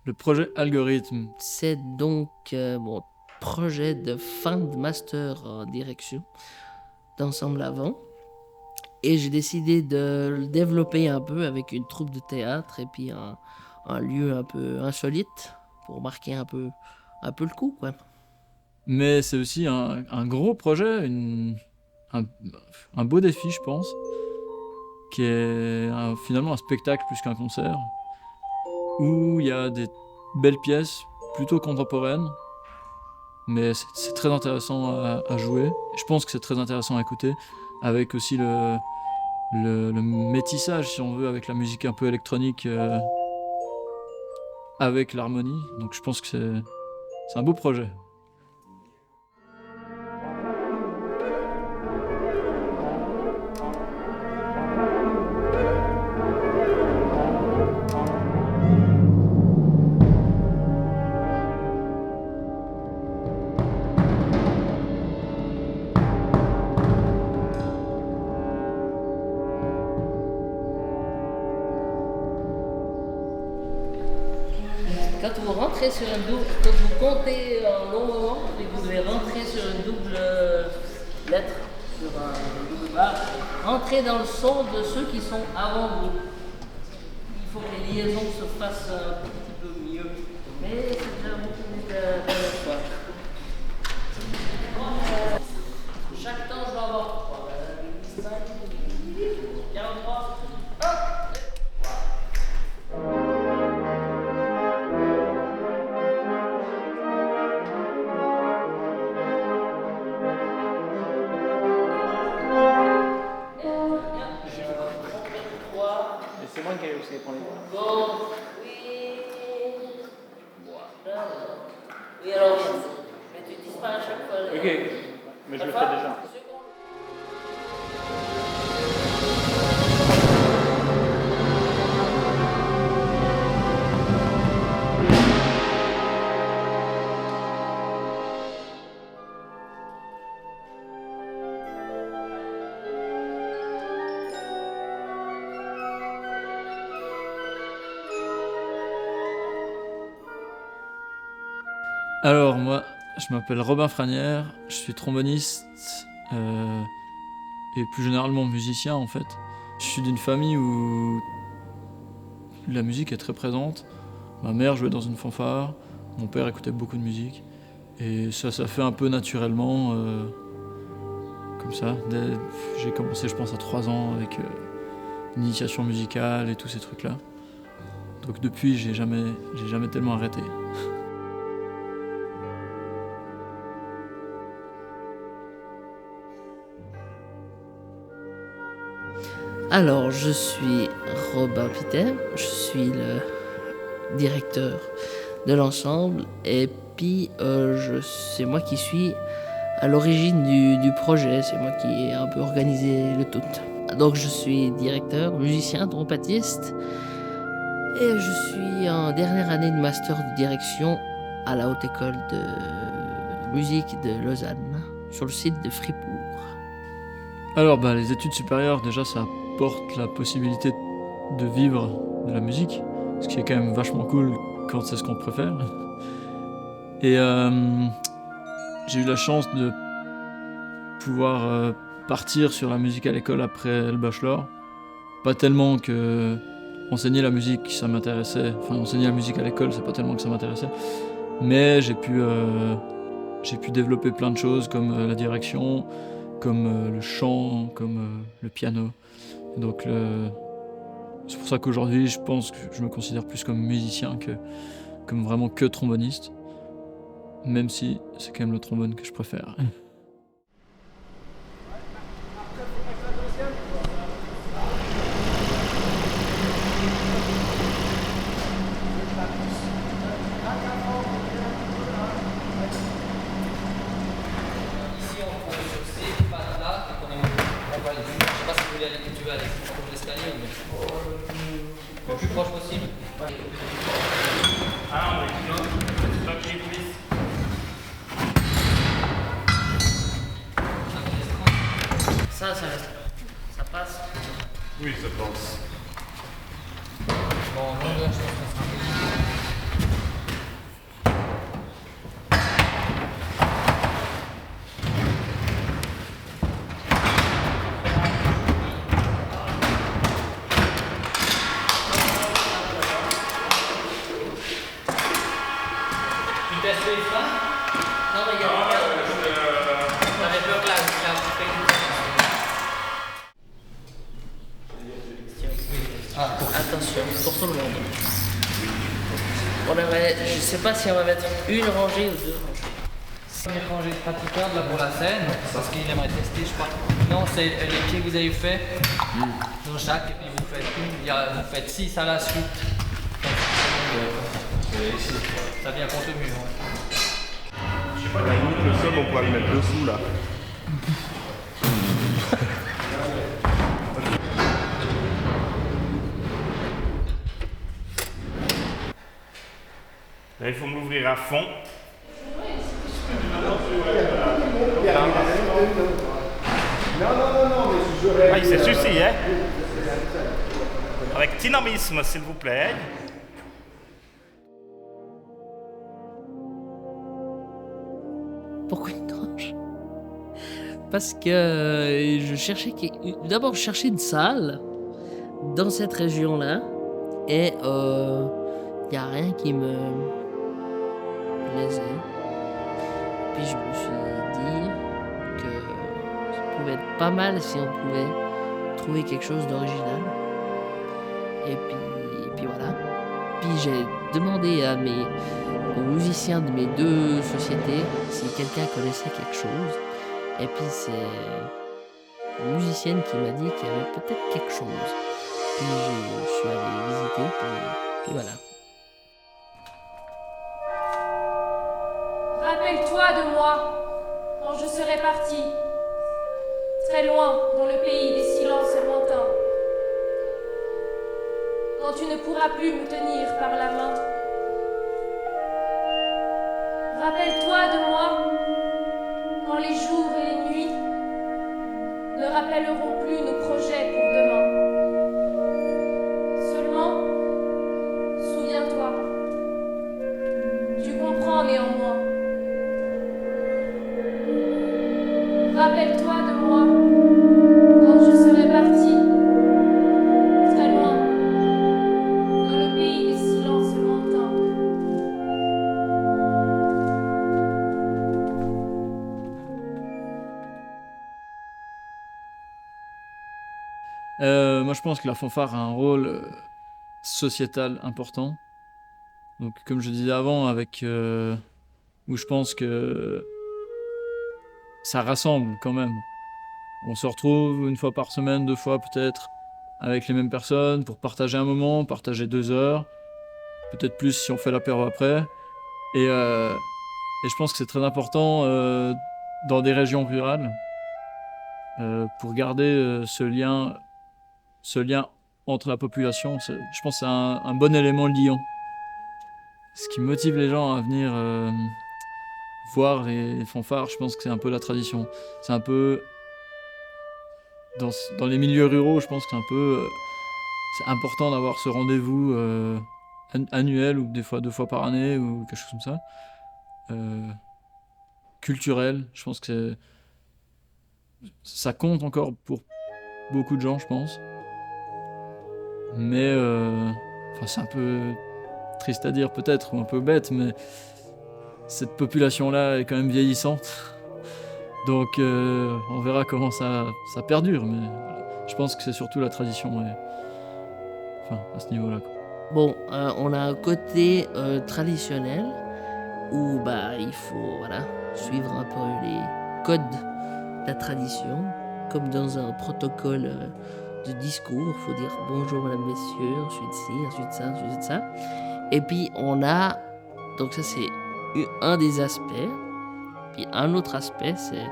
Le projet Algorithme. C'est donc mon projet de fin de master en direction d'Ensemble Avant. Et j'ai décidé de le développer un peu avec une troupe de théâtre et puis un lieu un peu insolite pour marquer un peu le coup, quoi. Mais c'est aussi un gros projet, un, un beau défi, je pense, qui est finalement un spectacle plus qu'un concert, où il y a des belles pièces plutôt contemporaines, mais c'est très intéressant à jouer. Je pense que c'est très intéressant à écouter, avec aussi le métissage, si on veut, avec la musique un peu électronique, avec l'harmonie. Donc je pense que c'est un beau projet. Quand vous rentrez sur un double, quand vous comptez un long moment et que vous devez rentrer sur une double lettre, sur un double barre, rentrez dans le son de ceux qui sont avant vous. Il faut que les liaisons se fassent un petit peu mieux. Mais c'est déjà beaucoup de fois. Chaque temps, je vais avoir 3. 5, 43. C'est moi qui ai aussi prendre les points. Bon, oui. Voilà. Oui, alors viens. Mais tu disparais à chaque fois. Ok, mais je le fais déjà. Alors moi, je m'appelle Robin Franière, je suis tromboniste et plus généralement musicien en fait. Je suis d'une famille où la musique est très présente. Ma mère jouait dans une fanfare, mon père écoutait beaucoup de musique et ça fait un peu naturellement comme ça. J'ai commencé je pense à 3 ans avec une initiation musicale et tous ces trucs-là. Donc depuis j'ai jamais tellement arrêté. Alors, je suis Robin Peter, je suis le directeur de l'ensemble et puis c'est moi qui suis à l'origine du projet, c'est moi qui ai un peu organisé le tout. Donc je suis directeur, musicien, trompettiste et je suis en dernière année de master de direction à la Haute École de musique de Lausanne, sur le site de Fribourg. Alors les études supérieures déjà ça apporte la possibilité de vivre de la musique, ce qui est quand même vachement cool quand c'est ce qu'on préfère. Et j'ai eu la chance de pouvoir partir sur la musique à l'école après le bachelor. Pas tellement que enseigner la musique ça m'intéressait, enfin enseigner la musique à l'école c'est pas tellement que ça m'intéressait, mais j'ai pu développer plein de choses comme la direction, comme le chant, comme le piano. Et donc c'est pour ça qu'aujourd'hui je pense que je me considère plus comme musicien que comme vraiment que tromboniste, même si c'est quand même le trombone que je préfère. Tu vas aller sur l'escalier, mais le plus proche possible. Ah non, mais pas qu'il glisse. Ça reste. Ça passe. Oui, ça passe. Bon, longueur, je pense que ça sera un peu. Attention, pour tout le monde. Je sais pas si on va mettre une rangée ou deux rangées. Première rangée de pratiqueurs là pour la scène, parce qu'il aimerait tester, je crois. Non, c'est les pieds que vous avez fait dans chaque, et puis vous faites 6 à la suite. Ça vient contre le mur. À la limite, le sol, on pourrait le mettre dessous là. Là, il faut m'ouvrir à fond. Ah, c'est ceci, hein? Avec dynamisme, s'il vous plaît. Pourquoi une tranche? Parce que je cherchais d'abord je cherchais une salle dans cette région-là et il n'y a rien qui me plaisait. Puis je me suis dit que ça pouvait être pas mal si on pouvait trouver quelque chose d'original. Et puis voilà. Puis j'ai demandé aux musiciens de mes deux sociétés si quelqu'un connaissait quelque chose. Et puis c'est une musicienne qui m'a dit qu'il y avait peut-être quelque chose. Puis je suis allé visiter, puis voilà. Rappelle-toi de moi, quand je serai parti, très loin dans le pays des silences lointains. Quand tu ne pourras plus me tenir par la main. Rappelle-toi de moi, quand les jours et les nuits ne rappelleront plus nos projets pour demain. Seulement, souviens-toi, tu comprends néanmoins. Rappelle-toi de moi, quand je serai parti, très loin, dans le pays des silences lointains. Moi, je pense que la fanfare a un rôle sociétal important. Donc, comme je disais avant, où je pense que ça rassemble quand même. On se retrouve une fois par semaine, 2 fois peut-être, avec les mêmes personnes pour partager un moment, partager 2 heures, peut-être plus si on fait l'apéro après. Et je pense que c'est très important dans des régions rurales pour garder ce lien entre la population. Je pense que c'est un bon élément liant. Ce qui motive les gens à venir voir les fanfares, je pense que c'est un peu la tradition. C'est un peu... Dans les milieux ruraux, je pense que c'est important d'avoir ce rendez-vous annuel ou des fois 2 fois par année ou quelque chose comme ça. Culturel, je pense que ça compte encore pour beaucoup de gens, je pense. Mais c'est un peu triste à dire peut-être, ou un peu bête, mais cette population-là est quand même vieillissante. Donc on verra comment ça perdure, mais je pense que c'est surtout la tradition à ce niveau-là, quoi. Bon, on a un côté traditionnel où il faut suivre un peu les codes de la tradition, comme dans un protocole de discours. Il faut dire bonjour madame, messieurs, ensuite ci, ensuite ça, ensuite ça. Et puis on a, donc ça c'est un des aspects. Puis un autre aspect, c'est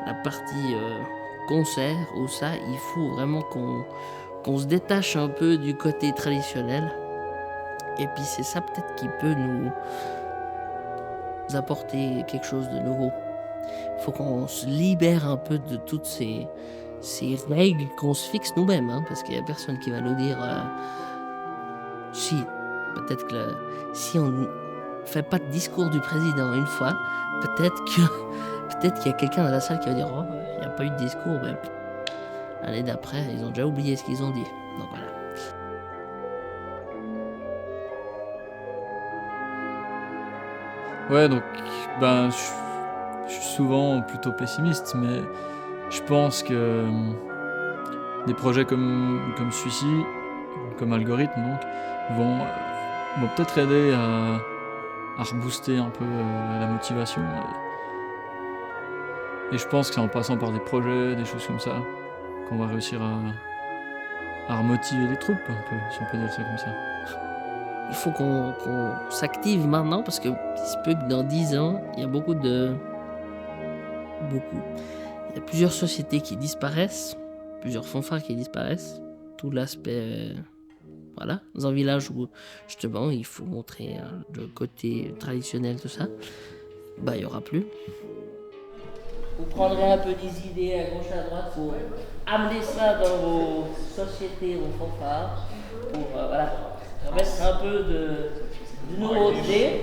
la partie concert, où ça, il faut vraiment qu'on se détache un peu du côté traditionnel. Et puis c'est ça peut-être qui peut nous apporter quelque chose de nouveau. Il faut qu'on se libère un peu de toutes ces règles qu'on se fixe nous-mêmes, hein, parce qu'il n'y a personne qui va nous dire si, peut-être que si on ne fait pas de discours du président une fois, peut-être qu'il y a quelqu'un dans la salle qui va dire oh, il n'y a pas eu de discours, mais l'année d'après, ils ont déjà oublié ce qu'ils ont dit. Donc voilà. Ouais, donc je suis souvent plutôt pessimiste, mais je pense que des projets comme celui-ci, comme algorithme donc, vont peut-être aider à rebooster un peu la motivation. Et je pense que c'est en passant par des projets, des choses comme ça, qu'on va réussir à remotiver les troupes, un peu, si on peut dire ça comme ça. Il faut qu'on s'active maintenant parce que il se peut que dans 10 ans, il y a il y a plusieurs sociétés qui disparaissent, plusieurs fanfares qui disparaissent. Tout l'aspect, voilà, dans un village où justement il faut montrer le côté traditionnel, tout ça, il n'y aura plus. Vous prendrez un peu des idées à gauche, à droite pour amener ça dans vos sociétés, vos fanfares, pour permettre un peu de nouveauté.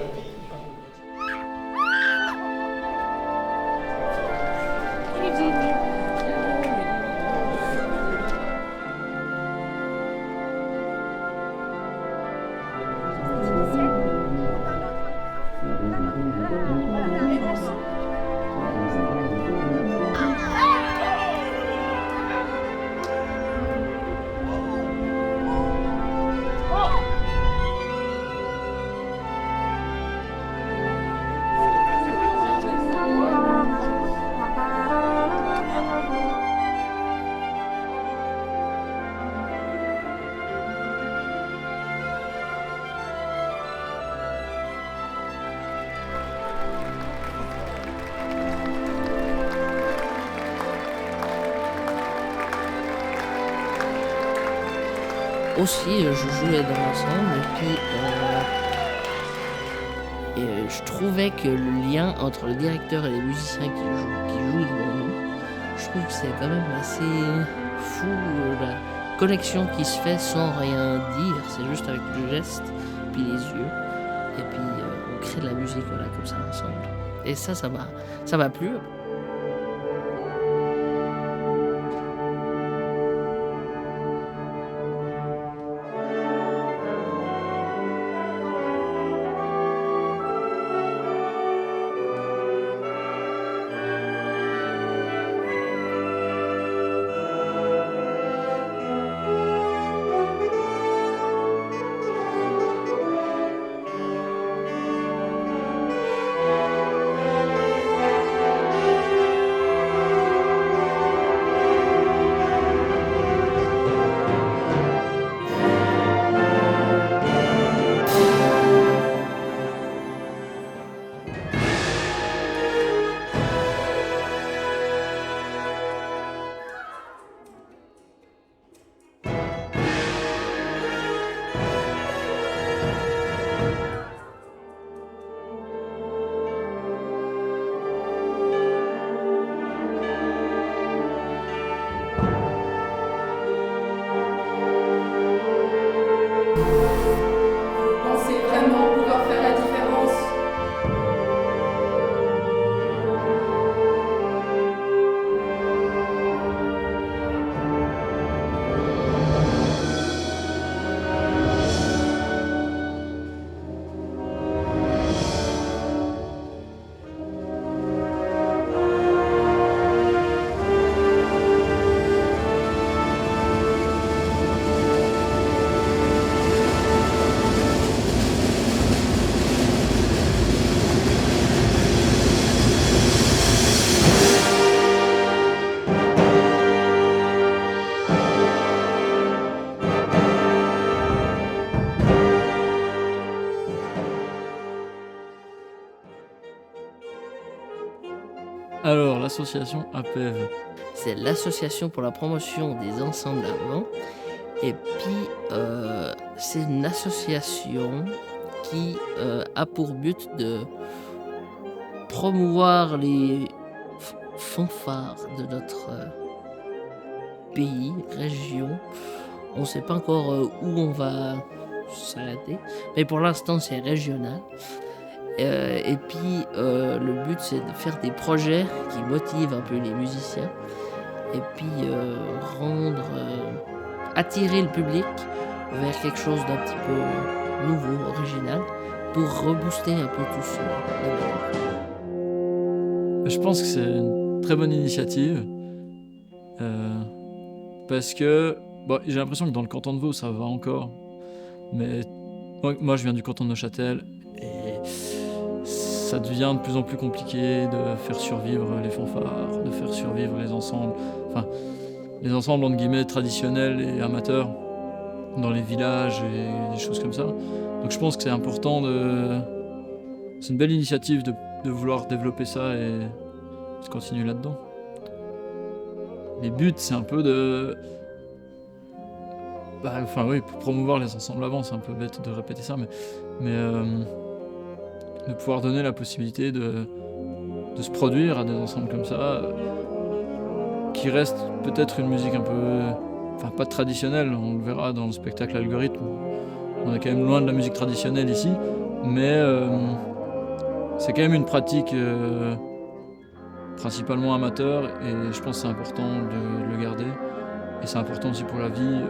Aussi, je jouais dans l'ensemble et je trouvais que le lien entre le directeur et les musiciens qui jouent devant nous, je trouve que c'est quand même assez fou la connexion qui se fait sans rien dire, c'est juste avec le geste, puis les yeux, et puis on crée de la musique comme ça ensemble. Et ça m'a plu. Pensez vraiment pouvoir faire la différence? Alors, l'association APEV. C'est l'association pour la promotion des ensembles allemands. Et puis, c'est une association qui a pour but de promouvoir les fanfares de notre pays, région. On ne sait pas encore où on va s'arrêter, mais pour l'instant, c'est régional. Et puis, le but, c'est de faire des projets qui motivent un peu les musiciens et puis attirer le public vers quelque chose d'un petit peu nouveau, original, pour rebooster un peu tout ça. Je pense que c'est une très bonne initiative parce que Bon, j'ai l'impression que dans le canton de Vaud, ça va encore. Mais moi, je viens du canton de Neuchâtel et ça devient de plus en plus compliqué de faire survivre les fanfares, de faire survivre les ensembles. Enfin, les ensembles, entre guillemets, traditionnels et amateurs dans les villages et des choses comme ça. Donc je pense que c'est important de... C'est une belle initiative de vouloir développer ça et de continuer là-dedans. Les buts, c'est un peu de... Enfin oui, pour promouvoir les ensembles avant, c'est un peu bête de répéter ça, mais de pouvoir donner la possibilité de se produire à des ensembles comme ça, qui restent peut-être une musique un peu... Enfin, pas traditionnelle, on le verra dans le spectacle Algorithme. On est quand même loin de la musique traditionnelle ici, mais c'est quand même une pratique principalement amateur, et je pense que c'est important de le garder. Et c'est important aussi pour la vie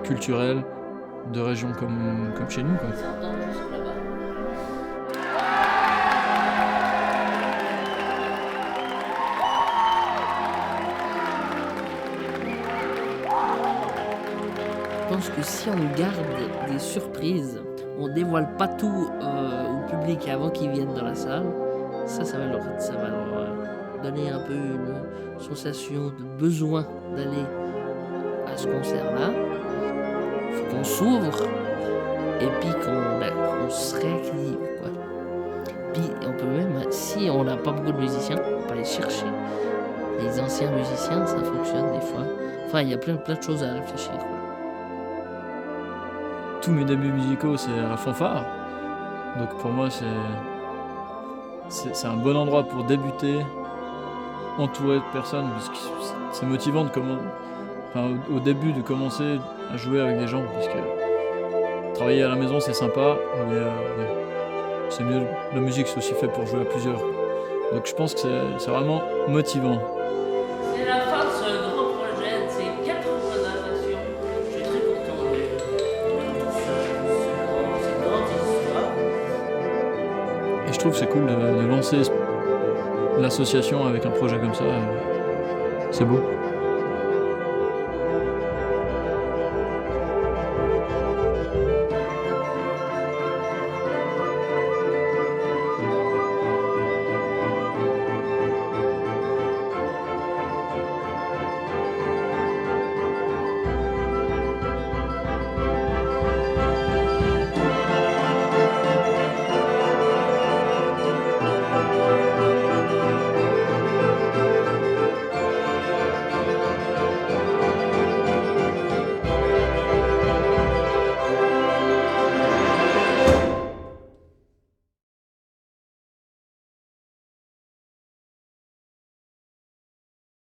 culturelle de régions comme chez nous, quoi. Je pense que si on garde des surprises, on dévoile pas tout au public avant qu'ils viennent dans la salle, ça va leur donner un peu une sensation de besoin d'aller à ce concert-là. Il faut qu'on s'ouvre et puis qu'on se réactive, quoi. Puis on peut même, si on n'a pas beaucoup de musiciens, on peut aller chercher les anciens musiciens, ça fonctionne des fois. Enfin, il y a plein de choses à réfléchir, quoi. Tous mes débuts musicaux, c'est à la fanfare. Donc pour moi, c'est un bon endroit pour débuter, entouré de personnes, parce que c'est motivant au début de commencer à jouer avec des gens, parce que travailler à la maison, c'est sympa, mais c'est mieux. La musique, c'est aussi fait pour jouer à plusieurs. Donc je pense que c'est vraiment motivant. C'est la fin de ce grand projet, de ces 4 présentations. Je suis très content de ces grandes histoires. Et je trouve que c'est cool de lancer l'association avec un projet comme ça. C'est beau.